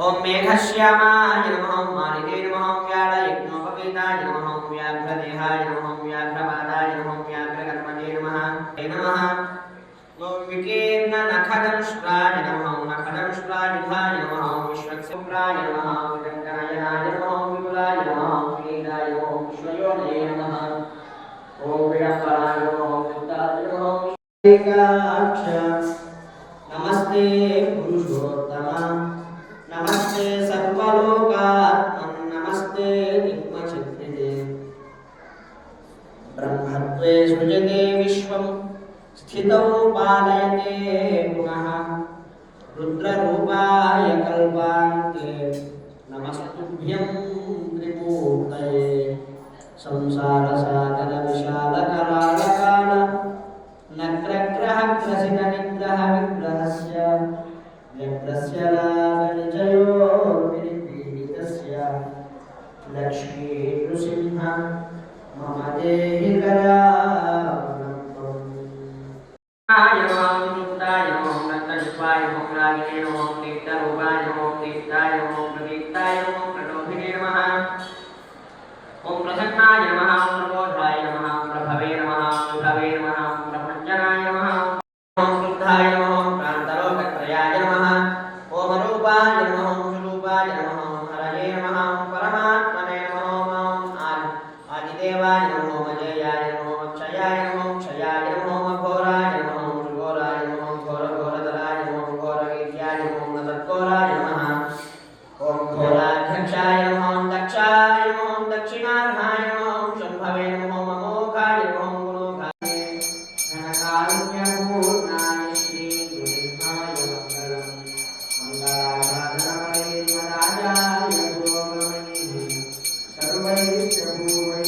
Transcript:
ओम मेघश्यामाय नमः ओम मालिके नमः ओम व्याळयज्ञोपवीताय नमः ओम व्याघ्रदेहाय नमः ओम व्याघ्रपादाय नमः ओम व्याघ्रकर्मणे नमः ओम विकीर्ण नखदंष्ट्राय नमः ओम नखदंष्ट्रायुधाय नमः ओम विश्वक्सेन्द्राय नमः ओम विदङ्गनयनाय नमः ओम विपुलाय नमः ओम विलीनाय नमः ओम विश्वयोनये नमः ओम विडम्बराय नमः ओम विद्याय नमः ओम एकाक्ष नमस्ते पुरुषोत्तम नमस्ते सर्वलोकात्मन् नमस्ते दिक्मचित्रिते ब्रह्मत्वे सृजते विश्वं स्थितौ पालयते पुनः रुद्ररूपाय कल्पान्ते नमस्तुभ्यं त्रिमूर्तये संसारसागरविशालकरालकाल नग्रग्रहग्रसितनिग्रहविग्रहस्य व्यग्रस्य लाभनिजयोर्विनिपीडितस्य लक्ष्मीनृसिंह मम देहि करावलम्बम् आय नमः नित्याय नमः नन्दनिपाय नमः रागिणे नमः नित्यरूपाय नमः नित्याय नमः प्रदीप्ताय नमः प्रलोभिने नमः ओम प्रसन्नाय नमः ओम प्रबोधाय नमः ओम प्रभवे नमः ओम विभवे नमः ओम प्रभञ्जनाय नमः ओम शुद्धाय नमः ओम प्रान्तलोकत्रयाय नमः ओम रूपाय नमः ओम स्वरूपाय नमः ओम हरये नमः ओम परमात्मने नमः ओम आदिदेवाय नमः ओम अजयाय नमः ओम क्षयाय नमः ओम क्षयाय नमः ओम घोराय नमः ओम घोराय नमः ओम घोरघोरधराय नमः ओम घोरवीर्याय नमः ओम तत्घोराय नमः ओम घोराध्यक्षाय नमः ओम दक्षाय नमः ओम दक्षिणार्हाय नमः ओम शम्भवे नमः ओम अमोघाय नमः ओम गुणोघाय घनकारुण्यपूर्णाय श्रीगुरुनाय मङ्गलम् मङ्गलासाधनाय मदाचार्य पुरोगमैः सर्वैश्च भूमैः